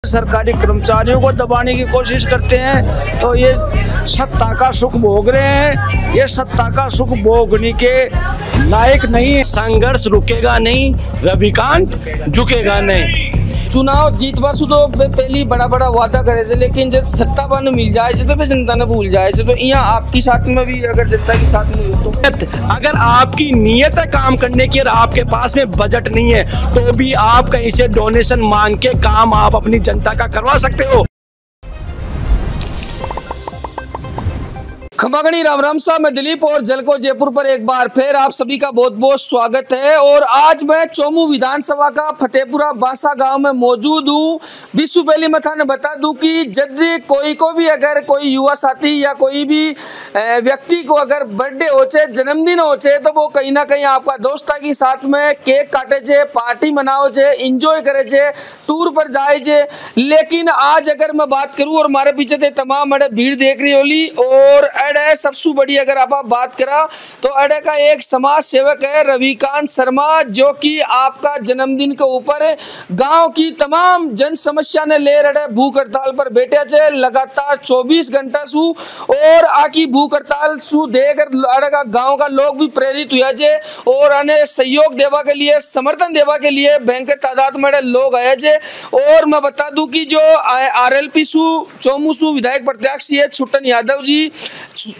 सरकारी कर्मचारियों को दबाने की कोशिश करते हैं तो ये सत्ता का सुख भोग रहे हैं। ये सत्ता का सुख भोगने के लायक नहीं है। संघर्ष रुकेगा नहीं, रविकांत झुकेगा नहीं। चुनाव जीतवा सु तो पहली बड़ा बड़ा वादा करे थे, लेकिन जब सत्ता बन मिल जाए तो फिर जनता ने भूल जाए। तो यहाँ आपकी साथ में भी अगर जनता के साथ में हो तो अगर आपकी नीयत है काम करने की और आपके पास में बजट नहीं है तो भी आप कहीं से डोनेशन मांग के काम आप अपनी जनता का करवा सकते हो। खमागणी राम राम साहब, मैं दिलीप और जलको जयपुर पर एक बार फिर आप सभी का बहुत बहुत स्वागत है। और आज मैं चोमू विधानसभा का फतेहपुरा बासा गांव में मौजूद हूँ। विश्व पहली मैं थाने बता दूं कि यदि कोई को भी अगर कोई युवा साथी या कोई भी व्यक्ति को अगर बर्थडे हो चे, जन्मदिन हो चे, तो वो कहीं ना कहीं आपका दोस्ता के साथ में केक काटे चे, पार्टी मनाओ चे, इंजॉय करे चे, टूर पर जाए चे। लेकिन आज अगर मैं बात करूँ और हमारे पीछे थे तमाम अड़े भीड़ देख रही होली और अड़े सबसे बड़ी अगर आप बात करा तो अड़े का एक समाज सेवक है रविकांत शर्मा, जो कि आपका जन्मदिन के ऊपर गांव की तमाम जन समस्या ने ले रहे भूख हड़ताल पर बैठे थे लगातार 24 घंटा सु। और आकी भूख हड़ताल सु देकर अड़े का गाँव का लोग भी प्रेरित हुआ थे और अन्य सहयोग देवा के लिए, समर्थन देवा के लिए भयंकर तादाद में लोग आए थे। और मैं बता दूं कि जो RLP सु चोमू सु विधायक प्रत्याशी है छुट्टन यादव जी,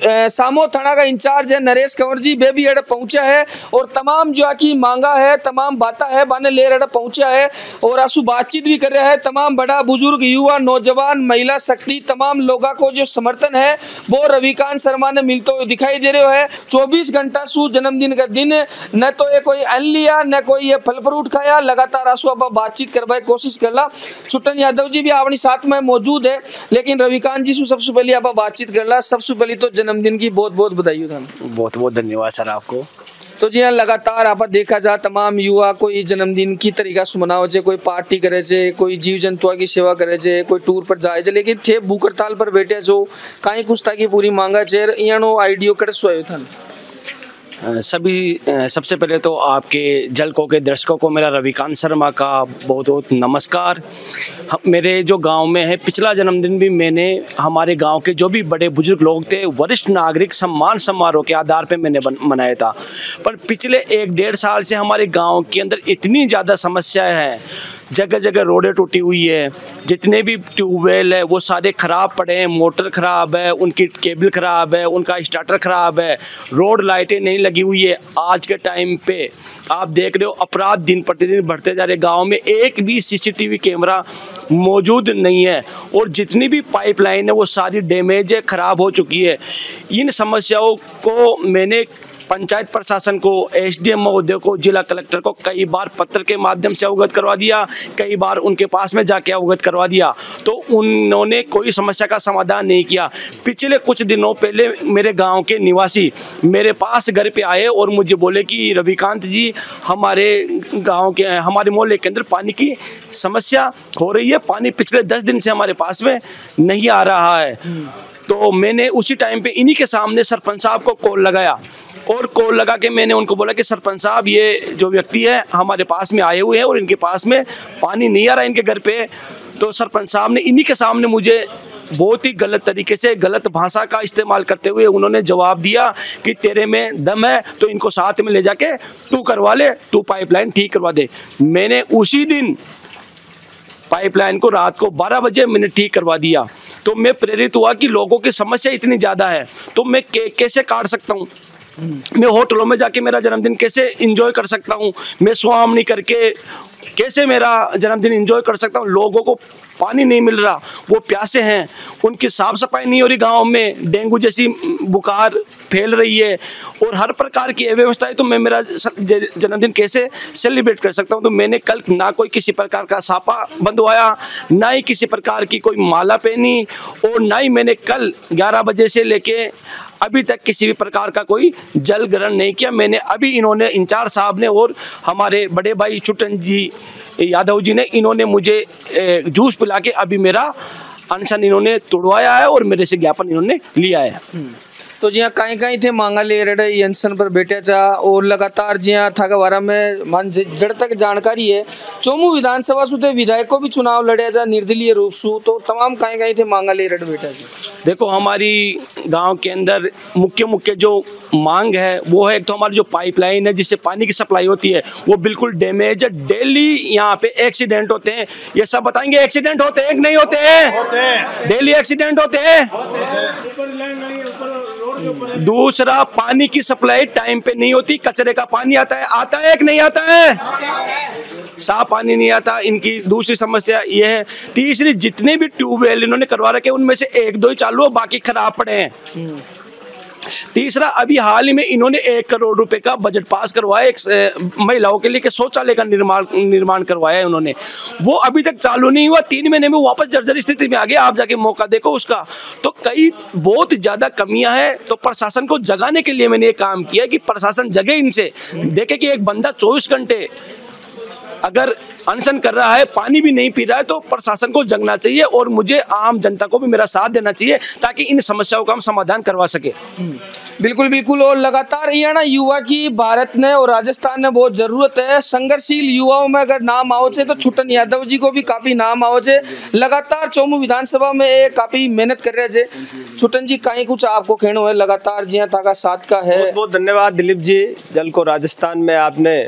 सामो थाना का इंचार्ज है नरेश कंवर जी, वे भी अड़े पहुंचा है और तमाम जो की मांगा है, तमाम बातें है बाने ले रहे पहुंचा है और आंसू बातचीत भी कर रहा है। तमाम बड़ा बुजुर्ग, युवा, नौजवान, महिला शक्ति, तमाम लोगों को जो समर्थन है वो रविकांत शर्मा ने मिलते हुए दिखाई दे रहे है। 24 घंटा सु जन्मदिन का दिन, न तो ये कोई अन्न लिया न कोई ये फल फ्रूट खाया, लगातार आंसू आप बातचीत करवाए कोशिश करला। छुट्टन यादव जी भी अपनी साथ में मौजूद है, लेकिन रविकांत जी से सबसे पहले आप बातचीत करला। सबसे पहले तो जन्मदिन की बहुत बहुत बधाई हो। बहुत बहुत धन्यवाद सर आपको। तो जी हाँ, लगातार आप देखा जा तमाम युवा कोई जन्मदिन की तरीका से मनाओ छे, कोई पार्टी करे छे, कोई जीव जंतुओं की सेवा करे छे, कोई टूर पर जाए छे, लेकिन थे भूख हड़ताल पर बैठे छो कहीं कुछ ताकि पूरी मांगा छे। यानो आइडियो कर सोयो था। सबसे पहले तो आपके जलको के दर्शकों को मेरा रविकांत शर्मा का बहुत बहुत नमस्कार। मेरे जो गांव में है, पिछला जन्मदिन भी मैंने हमारे गांव के जो भी बड़े बुजुर्ग लोग थे, वरिष्ठ नागरिक सम्मान समारोह के आधार पे मैंने मनाया था। पर पिछले 1-1.5 साल से हमारे गांव के अंदर इतनी ज़्यादा समस्याएं हैं, जगह जगह रोडें टूटी हुई है, जितने भी ट्यूबवेल है वो सारे ख़राब पड़े हैं, मोटर ख़राब है, उनकी केबल ख़राब है, उनका स्टार्टर ख़राब है, रोड लाइटें नहीं लगी हुई है। आज के टाइम पे आप देख रहे हो अपराध दिन प्रतिदिन बढ़ते जा रहे। गांव में एक भी CCTV कैमरा मौजूद नहीं है और जितनी भी पाइपलाइन है वो सारी डैमेज है, ख़राब हो चुकी है। इन समस्याओं को मैंने पंचायत प्रशासन को, SDM महोदय को, जिला कलेक्टर को कई बार पत्र के माध्यम से अवगत करवा दिया, कई बार उनके पास में जाके अवगत करवा दिया, तो उन्होंने कोई समस्या का समाधान नहीं किया। पिछले कुछ दिनों पहले मेरे गांव के निवासी मेरे पास घर पे आए और मुझे बोले कि रविकांत जी, हमारे गाँव के, हमारे मोहल्ले के अंदर पानी की समस्या हो रही है, पानी पिछले 10 दिन से हमारे पास में नहीं आ रहा है। तो मैंने उसी टाइम पे इन्हीं के सामने सरपंच साहब को कॉल लगाया और कॉल लगा के मैंने उनको बोला कि सरपंच साहब, ये जो व्यक्ति है हमारे पास में आए हुए हैं और इनके पास में पानी नहीं आ रहा इनके घर पे। तो सरपंच साहब ने इन्हीं के सामने मुझे बहुत ही गलत तरीके से, गलत भाषा का इस्तेमाल करते हुए उन्होंने जवाब दिया कि तेरे में दम है तो इनको साथ में ले जाके तू करवा ले, तू पाइपलाइन ठीक करवा दे। मैंने उसी दिन पाइपलाइन को रात को 12 बजे मैंने ठीक करवा दिया। तो मैं प्रेरित हुआ कि लोगों की समस्या इतनी ज़्यादा है तो मैं कैसे काट सकता हूँ, मैं होटलों में जाके मेरा जन्मदिन कैसे एंजॉय कर सकता हूँ, मैं स्वामी करके कैसे मेरा जन्मदिन एंजॉय कर सकता हूँ। लोगों को पानी नहीं मिल रहा, वो प्यासे हैं, उनकी साफ सफाई नहीं हो रही, गांव में डेंगू जैसी बुखार फैल रही है और हर प्रकार की अव्यवस्था है। तो मैं मेरा जन्मदिन कैसे सेलिब्रेट कर सकता हूँ। तो मैंने कल ना कोई किसी प्रकार का सापा बंधवाया, ना ही किसी प्रकार की कोई माला पहनी और ना ही मैंने कल 11 बजे से लेके अभी तक किसी भी प्रकार का कोई जल ग्रहण नहीं किया। मैंने अभी इन्होंने, इंचार्ज साहब ने और हमारे बड़े भाई छुट्टन जी यादव जी ने, इन्होंने मुझे जूस पिला के अभी मेरा अनशन इन्होंने तोड़वाया है और मेरे से ज्ञापन इन्होंने लिया है। तो जिया कहीं थे मांगा ले रहे अनशन पर बैठे चा और लगातार जिया था के बारे में मन जड़ तक जानकारी है चोमू विधानसभा सुते विधायकों भी चुनाव लड़े जा निर्दलीय रूप सु तो तमाम कहीं थे मांगा ले रहे बैठे। देखो हमारी गांव के अंदर मुख्य जो मांग है वो है, एक तो हमारी जो पाइपलाइन है जिससे पानी की सप्लाई होती है वो बिल्कुल डैमेज है। डेली यहाँ पे एक्सीडेंट होते हैं, ये सब बताएंगे एक्सीडेंट होते हैं कि नहीं होते हैं? डेली एक्सीडेंट होते हैं। दूसरा, पानी की सप्लाई टाइम पे नहीं होती, कचरे का पानी आता है कि नहीं आता है? साफ पानी नहीं आता। इनकी दूसरी समस्या ये है। तीसरी, जितने भी ट्यूबवेल इन्होंने करवा रखे उनमें से 1-2 ही चालू है, बाकी खराब पड़े हैं। तीसरा, अभी हाल ही में इन्होंने 1 करोड़ रुपए का बजट पास करवाया एक महिलाओं के लिए, कि शौचालय का निर्माण करवाया है उन्होंने, वो अभी तक चालू नहीं हुआ। 3 महीने में वापस जर्जर स्थिति में आ गया। आप जाके मौका देखो उसका। तो कई बहुत ज्यादा कमियां हैं। तो प्रशासन को जगाने के लिए मैंने ये काम किया कि प्रशासन जगे, इनसे देखे कि एक बंदा 24 घंटे अगर अनशन कर रहा है, पानी भी नहीं पी रहा है, तो प्रशासन को जगना चाहिए और मुझे आम जनता को भी मेरा साथ देना चाहिए ताकि इन समस्याओं का हम समाधान करवा सके। बिल्कुल बिल्कुल। और लगातार ये ना युवा की भारत ने और राजस्थान ने बहुत जरूरत है। संघर्षशील युवाओं में अगर नाम आओ तो छुटन यादव जी को भी काफी नाम आओ। लगातार चोमू विधानसभा में ये काफी मेहनत कर रहे थे। छुटन जी कहीं कुछ आपको कहना है लगातार जिया ताका साथ का है? बहुत बहुत धन्यवाद दिलीप जी। जल को राजस्थान में आपने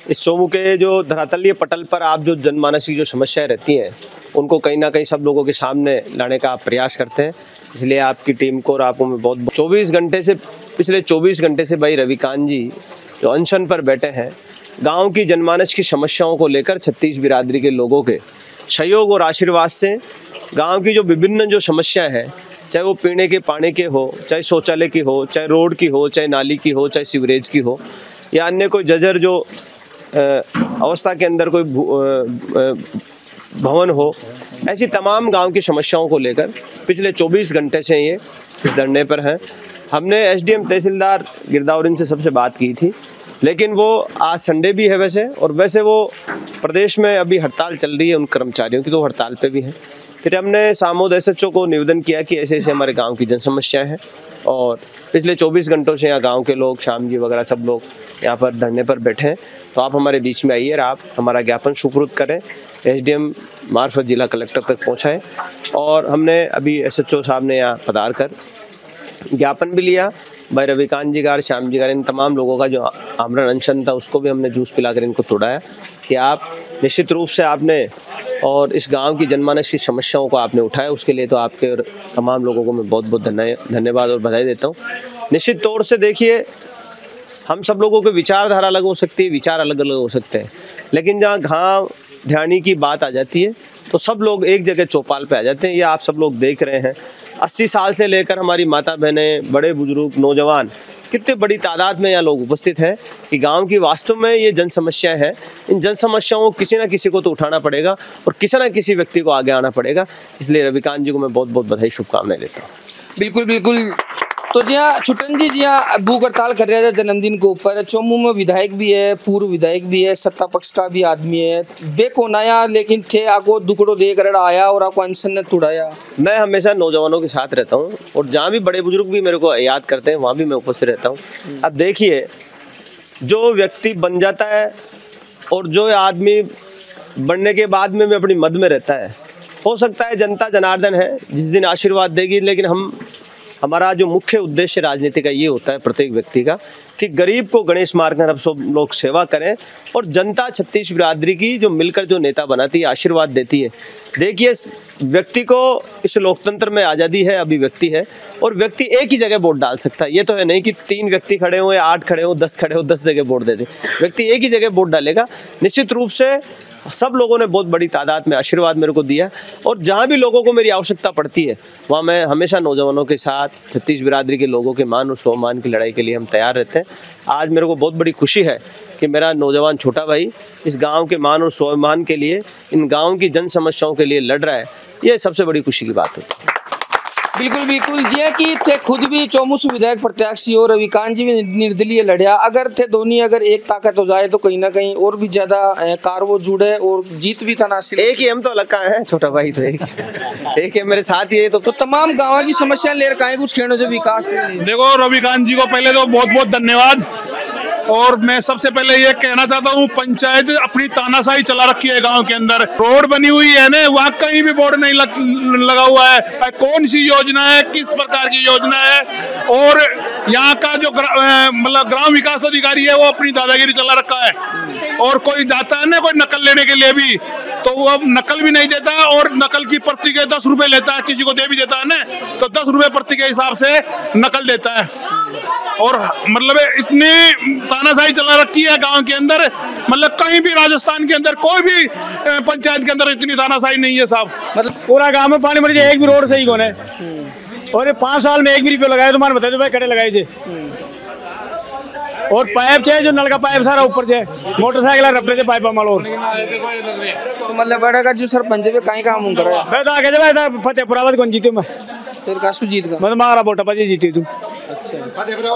इस चोमू के जो धरातलीय पटल पर आप जो जनमानस की जो समस्याएं रहती हैं उनको कहीं ना कहीं सब लोगों के सामने लाने का आप प्रयास करते हैं, इसलिए आपकी टीम को और आपको मैं बहुत पिछले 24 घंटे से भाई रविकांत जी जो अनशन पर बैठे हैं, गांव की जनमानस की समस्याओं को लेकर 36 बिरादरी के लोगों के सहयोग और आशीर्वाद से गाँव की जो विभिन्न जो समस्याएँ हैं, चाहे वो पीने के पानी के हो, चाहे शौचालय की हो, चाहे रोड की हो, चाहे नाली की हो, चाहे सीवरेज की हो, या अन्य कोई जर्जर जो अवस्था के अंदर कोई भवन हो, ऐसी तमाम गांव की समस्याओं को लेकर पिछले 24 घंटे से ये इस धरने पर हैं। हमने एसडीएम तहसीलदार गिरदावरिन से सबसे बात की थी, लेकिन वो आज संडे भी है वैसे वो प्रदेश में अभी हड़ताल चल रही है उन कर्मचारियों की, तो हड़ताल पे भी हैं। फिर हमने सामोद एसएचओ को निवेदन किया कि ऐसे ऐसे हमारे गांव की जन समस्याएं हैं और पिछले 24 घंटों से यहाँ गांव के लोग, श्याम जी वगैरह सब लोग यहाँ पर धरने पर बैठे हैं, तो आप हमारे बीच में आइए और आप हमारा ज्ञापन सुपुर्द करें, एसडीएम मार्फत जिला कलेक्टर तक पहुँचाएँ। और हमने अभी एसएचओ साहब ने यहाँ पधार कर ज्ञापन भी लिया। भाई रविकांत जी का, श्याम जी का, इन तमाम लोगों का जो आमरण अनशन था उसको भी हमने जूस पिलाकर इनको तोड़ाया कि आप निश्चित रूप से आपने और इस गांव की जनमानस की समस्याओं को आपने उठाया, उसके लिए तो आपके और तमाम लोगों को मैं बहुत बहुत धन्यवाद और बधाई देता हूँ। निश्चित तौर से देखिए, हम सब लोगों की विचारधारा अलग हो सकती है, विचार अलग अलग हो सकते हैं, लेकिन जहाँ घाव ढाणी की बात आ जाती है तो सब लोग एक जगह चौपाल पे आ जाते हैं। ये आप सब लोग देख रहे हैं, 80 साल से लेकर हमारी माता बहनें, बड़े बुजुर्ग, नौजवान, कितने बड़ी तादाद में यहाँ लोग उपस्थित हैं कि गांव की वास्तव में ये जन समस्याएं हैं। इन जन समस्याओं को किसी ना किसी को तो उठाना पड़ेगा और किसी ना किसी व्यक्ति को आगे आना पड़ेगा, इसलिए रविकांत जी को मैं बहुत बहुत बधाई, शुभकामनाएं देता हूँ। बिल्कुल बिल्कुल। तो जी हाँ छुटन जी भूख हड़ताल कर रहे थे जन्मदिन के ऊपर। चोमू में विधायक भी है, पूर्व विधायक भी है, सत्ता पक्ष का भी आदमी है, बेकोनाया लेकिन थे आपको दुकड़ो देकर आया और आपको अनशन ने तुड़ाया। मैं हमेशा नौजवानों के साथ रहता हूँ और जहाँ भी बड़े बुजुर्ग भी मेरे को याद करते हैं वहाँ भी मैं उपस्थित रहता हूँ। अब देखिए, जो व्यक्ति बन जाता है और जो आदमी बनने के बाद में अपनी मद में रहता है, हो सकता है जनता जनार्दन है जिस दिन आशीर्वाद देगी, लेकिन हमारा जो मुख्य उद्देश्य राजनीति का ये होता है प्रत्येक व्यक्ति का कि गरीब को गणेश मारकर हम सब लोग सेवा करें और जनता 36 बिरादरी की जो मिलकर जो नेता बनाती है, आशीर्वाद देती है। देखिए, व्यक्ति को इस लोकतंत्र में आज़ादी है, अभिव्यक्ति है और व्यक्ति एक ही जगह वोट डाल सकता है। ये तो है नहीं कि 3 व्यक्ति खड़े हो या 8 खड़े हो, 10 खड़े हो, 10 जगह वोट दे दे। व्यक्ति एक ही जगह वोट डालेगा। निश्चित रूप से सब लोगों ने बहुत बड़ी तादाद में आशीर्वाद मेरे को दिया और जहाँ भी लोगों को मेरी आवश्यकता पड़ती है वहाँ मैं हमेशा नौजवानों के साथ, 36 बिरादरी के लोगों के मान और स्वाभिमान की लड़ाई के लिए हम तैयार रहते हैं। आज मेरे को बहुत बड़ी खुशी है कि मेरा नौजवान छोटा भाई इस गांव के मान और स्वाभिमान के लिए, इन गांव की जन समस्याओं के लिए लड़ रहा है। ये सबसे बड़ी खुशी की बात है। बिल्कुल बिल्कुल जी कि थे खुद भी चौमुसु विधायक प्रत्याशी और रविकांत जी भी निर्दलीय लड़िया। अगर थे दोनों अगर एक ताकत हो जाए तो कहीं ना कहीं और भी ज्यादा कार वो जुड़े और जीत भी था नासिल। एक ही हम तो अलग कहाँ है, छोटा भाई तो एक है मेरे साथ ही है। तो तमाम गाँव की समस्या ले रखा है कुछ खेड़ों से विकास। देखो रविकांत जी को पहले तो बहुत बहुत धन्यवाद। और मैं सबसे पहले ये कहना चाहता हूँ, पंचायत अपनी तानाशाही चला रखी है गांव के अंदर। रोड बनी हुई है ना, वहाँ कहीं भी बोर्ड नहीं लगा हुआ है कौन सी योजना है, किस प्रकार की योजना है। और यहाँ का जो मतलब ग्राम विकास अधिकारी है वो अपनी दादागिरी चला रखा है। और कोई जाता है ना कोई नकल लेने के लिए भी, तो वो अब नकल भी नहीं देता और नकल की प्रति के 10 रुपए लेता है। किसी को दे भी देता है ना तो 10 रुपए प्रति के हिसाब से नकल देता है। और मतलब इतनी तानाशाही चला रखी है गांव के अंदर, मतलब कहीं भी राजस्थान के अंदर कोई भी पंचायत के अंदर इतनी तानाशाही नहीं है साहब। मतलब पूरा गांव में पानी मर जाए, एक भी रोड सही कौन है। और 5 साल में एक भी रुपये लगाए तुम्हारे बताए तो भाई कड़े लगाए थे। और पाइप चाहिए जो नल का पाइप सारा ऊपर जाए, मोटरसाइकिल रपटे से पाइप मालो। तो मतलब बड़ा का जो सरपंच है कहीं काम कर रहा है। मैं तो आगे जब फतेहपुरा कौन जीते मैं फिर कासू जीत का मतलब मारा बोटा पाजी जीती तू। अच्छा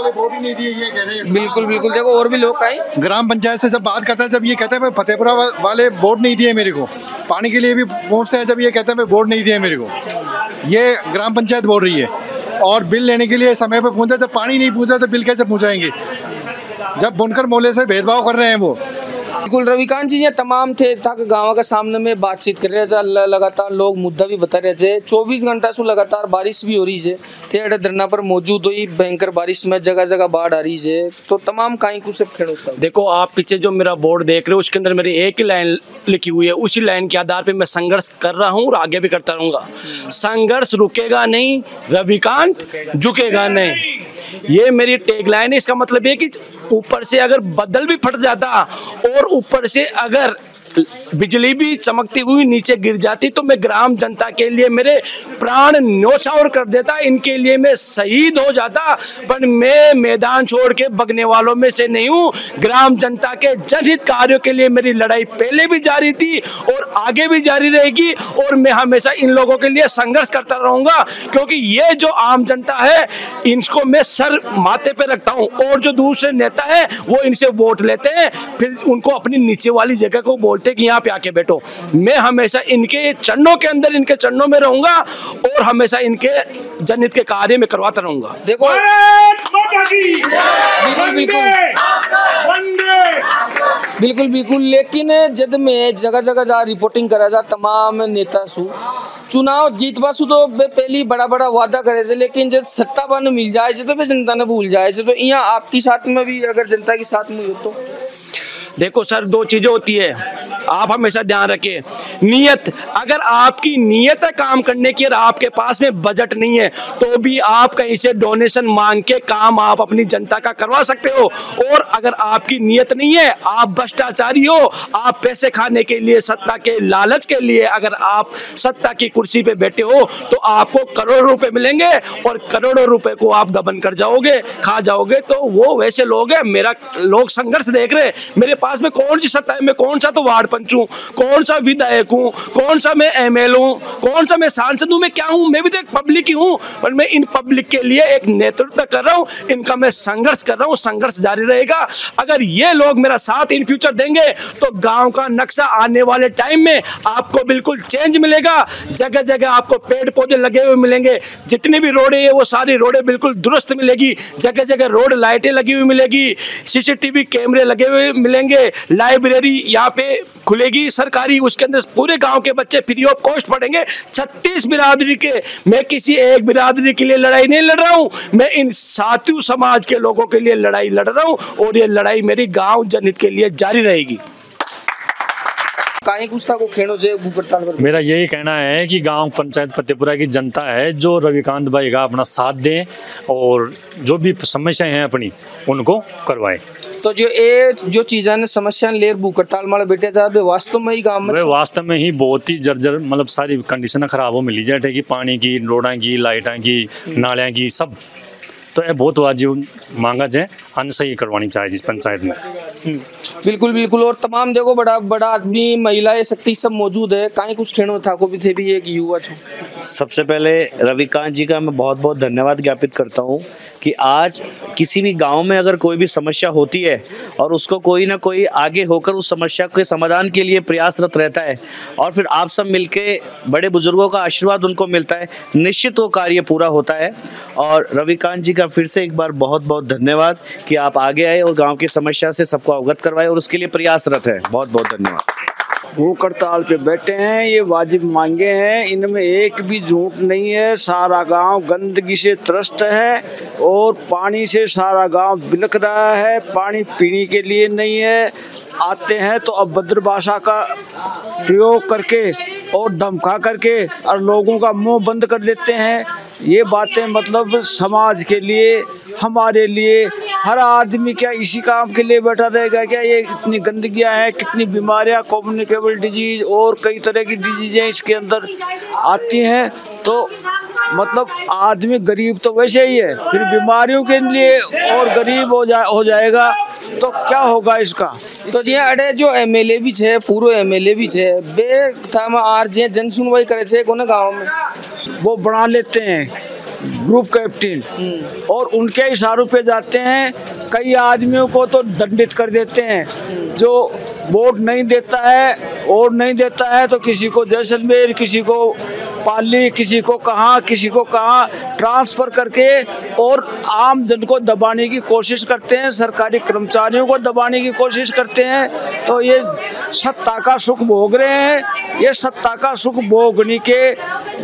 वोट ही नहीं दिए ये कह रहे हैं। बिल्कुल बिल्कुल देखो और भी लोग आए ग्राम पंचायत से जब बात करता है, जब ये कहते हैं फतेहपुरा वाले वोट नहीं दिए मेरे को, पानी के लिए भी पहुंचते हैं, जब ये कहते हैं वोट नहीं दिए मेरे को, ये ग्राम पंचायत बोल रही है। और बिल लेने के लिए समय पे पहुंचा, जब पानी नहीं पहुंचा तो बिल कैसे पहुंचाएंगे, जब बुनकर मोले से भेदभाव कर रहे हैं वो। बिल्कुल रविकांत जी ये तमाम थे तक गाँव के सामने में बातचीत कर रहे थे, लगातार लोग मुद्दा भी बता रहे थे। 24 घंटा से लगातार बारिश भी हो रही है, थे धरना पर मौजूद हुई, भयंकर बारिश में जगह जगह बाढ़ आ रही है। तो तमाम कहीं कुछ खेड़ो सब देखो आप पीछे जो मेरा बोर्ड देख रहे हो उसके अंदर मेरी एक ही लाइन लिखी हुई है। उसी लाइन के आधार पे मैं संघर्ष कर रहा हूँ और आगे भी करता रहूंगा। संघर्ष रुकेगा नहीं, रविकांत झुकेगा नहीं, ये मेरी टैगलाइन है। इसका मतलब ये कि ऊपर से अगर बादल भी फट जाता और ऊपर से अगर बिजली भी चमकती हुई नीचे गिर जाती तो मैं ग्राम जनता के लिए मेरे प्राण न्योछावर कर देता, इनके लिए मैं शहीद हो जाता। पर मैं मैदान छोड़ के भगने वालों में से नहीं हूँ। ग्राम जनता के जनहित कार्यों के लिए मेरी लड़ाई पहले भी जारी थी और आगे भी जारी रहेगी। और मैं हमेशा इन लोगों के लिए संघर्ष करता रहूंगा, क्योंकि ये जो आम जनता है इनको मैं सर माथे पे रखता हूँ। और जो दूसरे नेता है वो इनसे वोट लेते हैं, फिर उनको अपनी नीचे वाली जगह को बोलते कि यहाँ पे आके बैठो। मैं हमेशा इनके चरणों के अंदर, इनके चरणों में रहूंगा और हमेशा इनके जनहित के कार्य में करवाता रहूंगा। देखो बिल्कुल बिल्कुल लेकिन जब मैं जगह जगह जा रिपोर्टिंग करा जा तमाम नेता सु चुनाव जीतवा सु तो पहली बड़ा बड़ा वादा करे थे, लेकिन जब सत्ता बन मिल जाए तो जनता ने भूल जाए। तो यहाँ आपकी साथ में भी अगर जनता के साथ में हो तो देखो सर, 2 चीजें होती है, आप हमेशा ध्यान रखें। नियत, अगर आपकी नियत है काम करने की और आपके पास में बजट नहीं है तो भी आप कहीं से डोनेशन मांग के काम आप अपनी जनता का करवा सकते हो। और अगर आपकी नियत नहीं है, आप भ्रष्टाचारी हो, आप पैसे खाने के लिए, सत्ता के लालच के लिए अगर आप सत्ता की कुर्सी पे बैठे हो तो आपको करोड़ों रुपए मिलेंगे और करोड़ों रुपए को आप गबन कर जाओगे, खा जाओगे। तो वो वैसे लोग हैं, मेरा लोग संघर्ष देख रहे हैं। मेरे पास में कौन सी सत्ता है, मैं कौन सा तो वार्ड पंच हूँ, कौन सा विधायक हूँ, कौन सा मैं एमएलए हूँ, कौन सा मैं सांसद हूँ, मैं क्या हूँ, मैं भी तो एक पब्लिक ही हूँ। पर मैं इन पब्लिक के लिए एक नेतृत्व कर रहा हूँ, इनका मैं संघर्ष कर रहा हूँ, संघर्ष जारी रहेगा। अगर ये लोग मेरा साथ इन फ्यूचर देंगे तो गांव का नक्शा आने वाले टाइम में आपको बिल्कुल चेंज मिलेगा। जगह जगह आपको पेड़ पौधे लगे हुए मिलेंगे, जितनी भी रोडें है वो सारी रोडें बिल्कुल दुरुस्त मिलेगी, जगह जगह रोड लाइटें लगी हुई मिलेगी, सीसीटीवी कैमरे लगे हुए मिलेंगे, लाइब्रेरी यहाँ पे खुलेगी सरकारी, उसके अंदर पूरे गांव के बच्चे फ्री ऑफ कॉस्ट पढ़ेंगे। 36 बिरादरी के, मैं किसी एक बिरादरी के लिए लड़ाई नहीं लड़ रहा हूँ, मैं इन साथियों समाज के लोगों के लिए लड़ाई लड़ रहा हूँ और ये लड़ाई मेरी गांव जनहित के लिए जारी रहेगी। मेरा यही कहना है कि गांव पंचायत फतेहपुरा की जनता है जो रविकांत भाई का अपना साथ दें और जो भी समस्याएं हैं अपनी उनको करवाएं। तो जो चीज़ें समस्या ले भूकड़ताल माले बैठे जाए वास्तव में ही गाँव में वास्तव में ही बहुत ही जर्जर मतलब सारी कंडीशन खराब हो मिली जाए कि पानी की, रोडा की, लाइटा की, नालियाँ की, सब। तो ये बहुत वाजिब मांगा जाए, अनसही करवानी चाहिए जिस पंचायत में। बिल्कुल बिल्कुल। और तमाम देखो बड़ा बड़ा आदमी, महिलाएं, शक्ति सब मौजूद है। कहीं कुछ खेणो था को भी थे भी एक युवा छो। सबसे पहले रविकांत जी का मैं बहुत बहुत धन्यवाद ज्ञापित करता हूँ कि आज किसी भी गांव में अगर कोई भी समस्या होती है और उसको कोई ना कोई आगे होकर उस समस्या के समाधान के लिए प्रयासरत रहता है और फिर आप सब मिलके बड़े बुजुर्गों का आशीर्वाद उनको मिलता है, निश्चित वो कार्य पूरा होता है। और रविकांत जी का फिर से एक बार बहुत बहुत धन्यवाद कि आप आगे आए और गाँव की समस्या से सबको अवगत करवाए और उसके लिए प्रयासरत है। बहुत बहुत धन्यवाद। भूख हड़ताल पे बैठे हैं, ये वाजिब मांगे हैं, इनमें एक भी झूठ नहीं है। सारा गांव गंदगी से त्रस्त है और पानी से सारा गांव बिलख रहा है, पानी पीने के लिए नहीं है। आते हैं तो अभद्र भाषा का प्रयोग करके और धमका करके और लोगों का मुंह बंद कर देते हैं। ये बातें मतलब समाज के लिए, हमारे लिए, हर आदमी क्या इसी काम के लिए बैठा रहेगा क्या? ये इतनी गंदगियां हैं, कितनी बीमारियां, कम्युनिकेबल डिजीज और कई तरह की डिजीजें इसके अंदर आती हैं। तो मतलब आदमी गरीब तो वैसे ही है, फिर बीमारियों के लिए और गरीब हो जाएगा तो क्या होगा इसका? तो जी अड़े जो एमएलए भी छे, पूरो एमएलए भी छे, बे था आर जे जन सुनवाई करे छे कोने गांव में वो बना लेते हैं ग्रुप कैप्टन और उनके इशारों पे जाते हैं। कई आदमियों को तो दंडित कर देते हैं। जो वोट नहीं देता है और नहीं देता है तो किसी को जैसलमेर, किसी को पाली, किसी को कहाँ ट्रांसफर करके और आम जन को दबाने की कोशिश करते हैं, सरकारी कर्मचारियों को दबाने की कोशिश करते हैं। तो ये सत्ता का सुख भोग रहे हैं, ये सत्ता का सुख भोगने के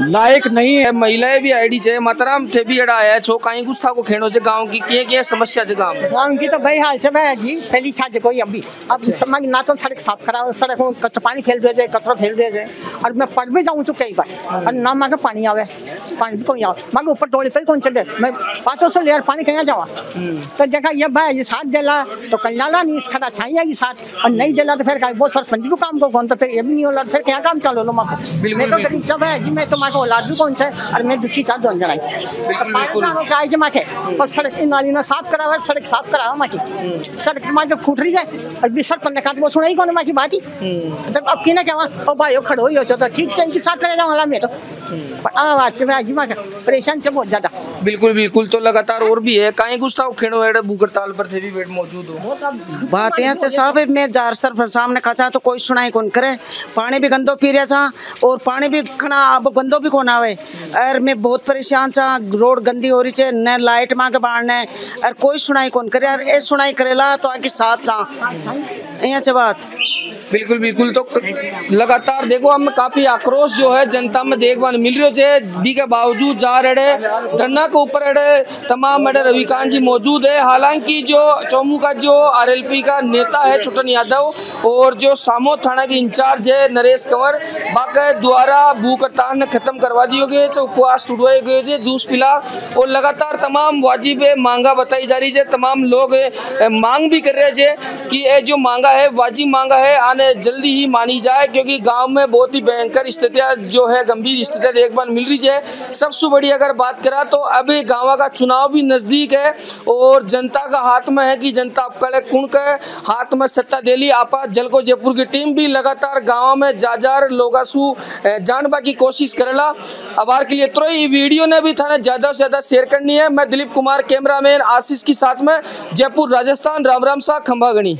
लायक नहीं है। महिलाएं भी आईडी छे, मातराम थे भी अड़ा आया छो, कहीं कुछ था को खेणो जे गांव की के समस्या जे गांव में की तो भाई हाल से भाई जी पहली साथ कोई अभी अब समझ ना तो सड़क साफ कराओ, सड़क में कचरा पानी फैल रहे जाए, कचरा फैल रहे जाए। और मैं पढ़ भी जाऊँ तो कई बार और ना मांगे पानी आवे, पानी भी कोई आवे, मांगे ऊपर टोले पर कौन चले, मैं 500 लीटर पानी कहीं जावा। तो देखा ये भाई ये साथ देला तो कल्याणा नहीं खड़ा छाई साथ और नहीं देला तो फिर वो सरपंच भी काम को कौन तो फिर ये भी नहीं होला, फिर क्या काम चालो लो माँ को। मैं तो गरीब सब है जी, मैं तो माँ को औलाद भी कौन सा और मैं दुखी चाह दोन जगह माँ के और सड़क की नाली ना साफ करावा, सड़क साफ करावा माँ की, सड़क माँ जो फूट रही जाए और भी सरपंच ने वो सुनाई कौन माँ की बात ही। जब अब की ना क्या ओ भाई खड़ो ही हो तो ठीक चाहिए साथ करे जाऊँ मैं तो आवाज से मैं माँ परेशान से बहुत ज्यादा। बिल्कुल बिल्कुल। तो लगातार और भी है कहीं कुछ था खेड़ो है भूख हड़ताल पर थे भी बैठ मौजूद हो बात यहाँ से साहब मैं जार सर सामने खचा तो कोई सुनाई कौन करे, पानी भी गंदो पी रहा था और पानी भी खना अब गंदो भी कौन आवे और मैं बहुत परेशान था। रोड गंदी हो रही है, न लाइट मांगे बाढ़ने और कोई सुनाई कौन करे यार, ए सुनाई करेला तो आगे साथ था यहाँ से बात। बिल्कुल बिल्कुल। तो लगातार देखो हम काफी आक्रोश जो है जनता में देखने मिल रही है, बी के बावजूद जा रहे धरना के ऊपर तमाम रविकांत जी मौजूद है। हालांकि जो चौमू का जो आरएलपी का नेता है छोटन यादव और जो सामो थाना के इंचार्ज है नरेश कंवर बाके द्वारा भूख हड़ताल ने खत्म करवा दिए गए, उपवास टूटवाए गए, जूस पिला और लगातार तमाम वाजिब मांगा बताई जा रही है। तमाम लोग मांग भी कर रहे हैं कि ये जो मांगा है वाजिब मांगा है, आने जल्दी ही मानी जाए क्योंकि गांव में बहुत ही भयंकर स्थितियां जो है, गंभीर स्थितियां देखने मिल रही है। सबसे बड़ी अगर बात करा तो अभी गांव का चुनाव भी नजदीक है और जनता का हाथ में है कि जनता आपका कुण के हाथ में सत्ता देली। आपा जलको जयपुर की टीम भी लगातार गाँव में जाजार लोगासू जानबा की कोशिश करेला। आभार के लिए तो ये वीडियो ने भी था ज्यादा से ज्यादा शेयर करनी है। मैं दिलीप कुमार कैमरामैन आशीष के साथ में जयपुर राजस्थान। राम राम सा खंभागणी।